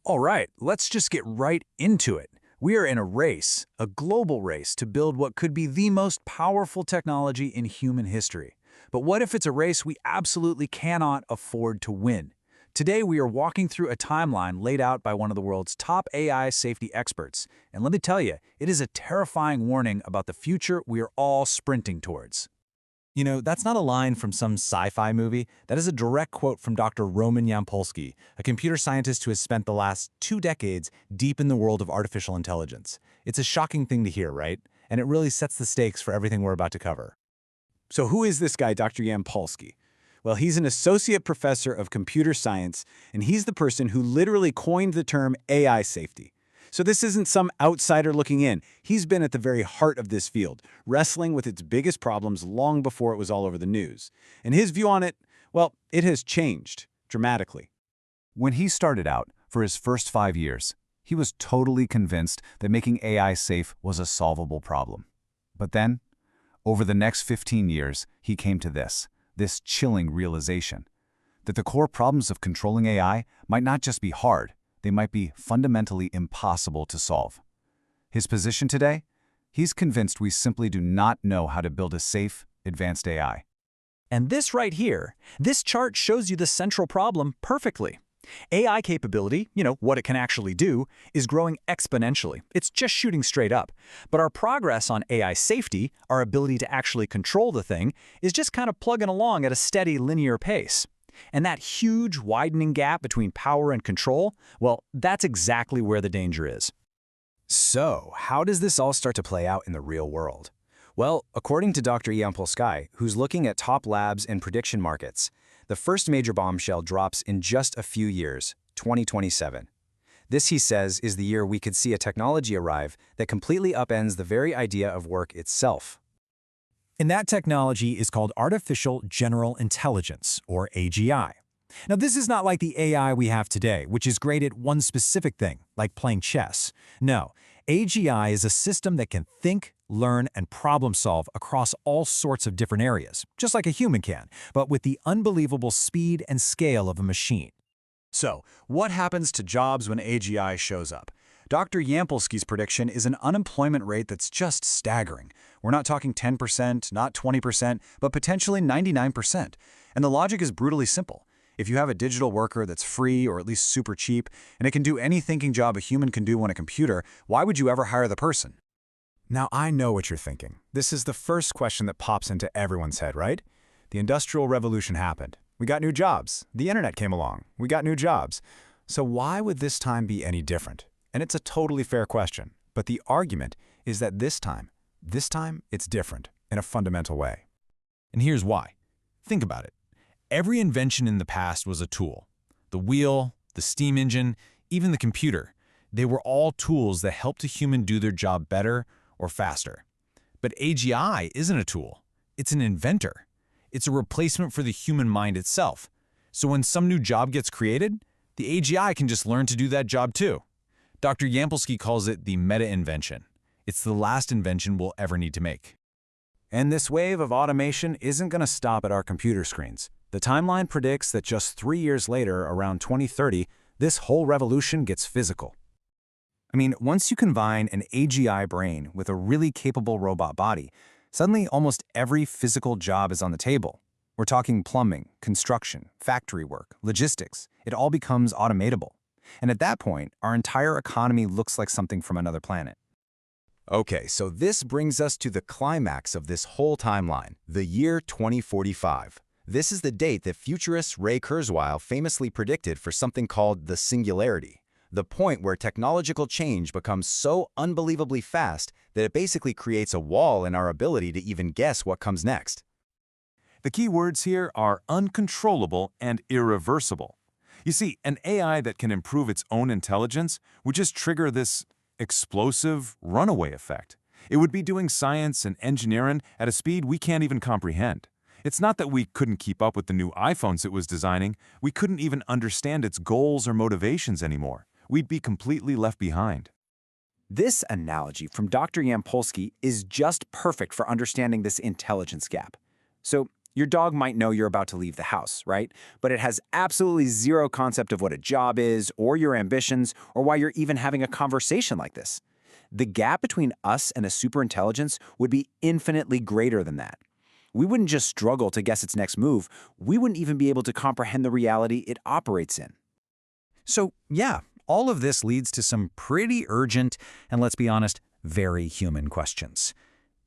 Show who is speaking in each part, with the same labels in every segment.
Speaker 1: All right, let's just get right into it. We are in a race, a global race, to build what could be the most powerful technology in human history. But what if it's a race we absolutely cannot afford to win? Today, we are walking through a timeline laid out by one of the world's top AI safety experts. And let me tell you, it is a terrifying warning about the future we are all sprinting towards.
Speaker 2: You know, that's not a line from some sci-fi movie. That is a direct quote from Dr. Roman Yampolskiy, a computer scientist who has spent the last 2 decades deep in the world of artificial intelligence. It's a shocking thing to hear, right? And it really sets the stakes for everything we're about to cover.
Speaker 1: So who is this guy, Dr. Yampolskiy? Well, he's an associate professor of computer science, and he's the person who literally coined the term AI safety. So this isn't some outsider looking in. He's been at the very heart of this field, wrestling with its biggest problems long before it was all over the news. And his view on it, well, it has changed dramatically.
Speaker 3: When he started out, for his first 5 years, he was totally convinced that making AI safe was a solvable problem. But then, over the next 15 years, he came to this chilling realization, that the core problems of controlling AI might not just be hard, they might be fundamentally impossible to solve. His position today? He's convinced we simply do not know how to build a safe, advanced AI.
Speaker 4: And this right here, this chart shows you the central problem perfectly. AI capability, what it can actually do, is growing exponentially. It's just shooting straight up. But our progress on AI safety, our ability to actually control the thing, is just kind of plugging along at a steady linear pace. And that huge widening gap between power and control, well, that's exactly where the danger is.
Speaker 5: So, how does this all start to play out in the real world? Well, according to Dr. Yampolskiy, who's looking at top labs and prediction markets, the first major bombshell drops in just a few years, 2027. This, he says, is the year we could see a technology arrive that completely upends the very idea of work itself.
Speaker 2: And that technology is called Artificial General Intelligence, or AGI. Now, this is not like the AI we have today, which is great at one specific thing, like playing chess. No, AGI is a system that can think, learn, and problem solve across all sorts of different areas, just like a human can, but with the unbelievable speed and scale of a machine.
Speaker 1: So, what happens to jobs when AGI shows up? Dr. Yampolskiy's prediction is an unemployment rate that's just staggering. We're not talking 10%, not 20%, but potentially 99%. And the logic is brutally simple. If you have a digital worker that's free or at least super cheap, and it can do any thinking job a human can do on a computer, why would you ever hire the person?
Speaker 5: Now, I know what you're thinking. This is the first question that pops into everyone's head, right? The Industrial Revolution happened. We got new jobs. The internet came along. We got new jobs. So why would this time be any different? And it's a totally fair question. But the argument is that this time, it's different in a fundamental way.
Speaker 2: And here's why. Think about it. Every invention in the past was a tool. The wheel, the steam engine, even the computer. They were all tools that helped a human do their job better or faster. But AGI isn't a tool. It's an inventor. It's a replacement for the human mind itself. So when some new job gets created, the AGI can just learn to do that job too. Dr. Yampolskiy calls it the meta-invention. It's the last invention we'll ever need to make.
Speaker 5: And this wave of automation isn't going to stop at our computer screens. The timeline predicts that just 3 years later, around 2030, this whole revolution gets physical. I mean, once you combine an AGI brain with a really capable robot body, suddenly almost every physical job is on the table. We're talking plumbing, construction, factory work, logistics. It all becomes automatable. And at that point, our entire economy looks like something from another planet. Okay, so this brings us to the climax of this whole timeline, the year 2045. This is the date that futurist Ray Kurzweil famously predicted for something called the singularity, the point where technological change becomes so unbelievably fast that it basically creates a wall in our ability to even guess what comes next.
Speaker 3: The key words here are uncontrollable and irreversible. You see, an AI that can improve its own intelligence would just trigger this explosive runaway effect. It would be doing science and engineering at a speed we can't even comprehend. It's not that we couldn't keep up with the new iPhones it was designing, we couldn't even understand its goals or motivations anymore. We'd be completely left behind.
Speaker 5: This analogy from Dr. Yampolskiy is just perfect for understanding this intelligence gap. So, Your dog might know you're about to leave the house, right? But it has absolutely zero concept of what a job is, or your ambitions, or why you're even having a conversation like this. The gap between us and a superintelligence would be infinitely greater than that. We wouldn't just struggle to guess its next move, we wouldn't even be able to comprehend the reality it operates in.
Speaker 4: So, yeah, all of this leads to some pretty urgent, and let's be honest, very human questions.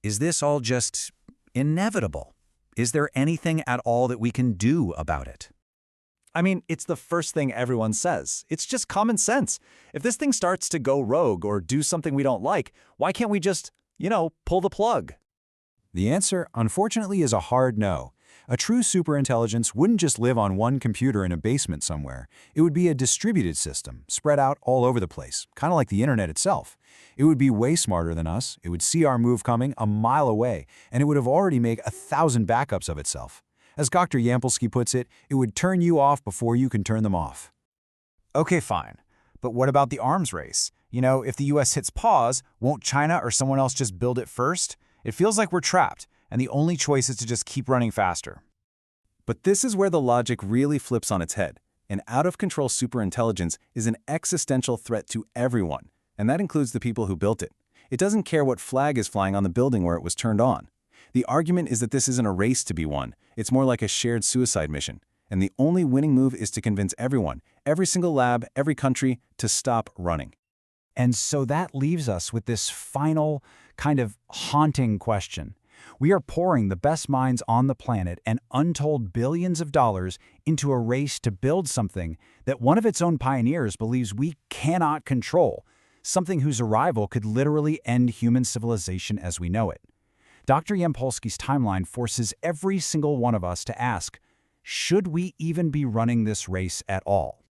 Speaker 4: Is this all just inevitable? Is there anything at all that we can do about it?
Speaker 1: I mean, it's the first thing everyone says. It's just common sense. If this thing starts to go rogue or do something we don't like, why can't we just, pull the plug?
Speaker 3: The answer, unfortunately, is a hard no. A true superintelligence wouldn't just live on one computer in a basement somewhere. It would be a distributed system, spread out all over the place, kind of like the internet itself. It would be way smarter than us, it would see our move coming a mile away, and it would have already made 1,000 backups of itself. As Dr. Yampolskiy puts it, it would turn you off before you can turn them off.
Speaker 1: Okay, fine. But what about the arms race? If the US hits pause, won't China or someone else just build it first? It feels like we're trapped, and the only choice is to just keep running faster.
Speaker 5: But this is where the logic really flips on its head. An out-of-control superintelligence is an existential threat to everyone, and that includes the people who built it. It doesn't care what flag is flying on the building where it was turned on. The argument is that this isn't a race to be won. It's more like a shared suicide mission. And the only winning move is to convince everyone, every single lab, every country, to stop running.
Speaker 1: And so that leaves us with this final, kind of haunting question. We are pouring the best minds on the planet and untold billions of dollars into a race to build something that one of its own pioneers believes we cannot control, something whose arrival could literally end human civilization as we know it. Dr. Yampolskiy's timeline forces every single one of us to ask, should we even be running this race at all?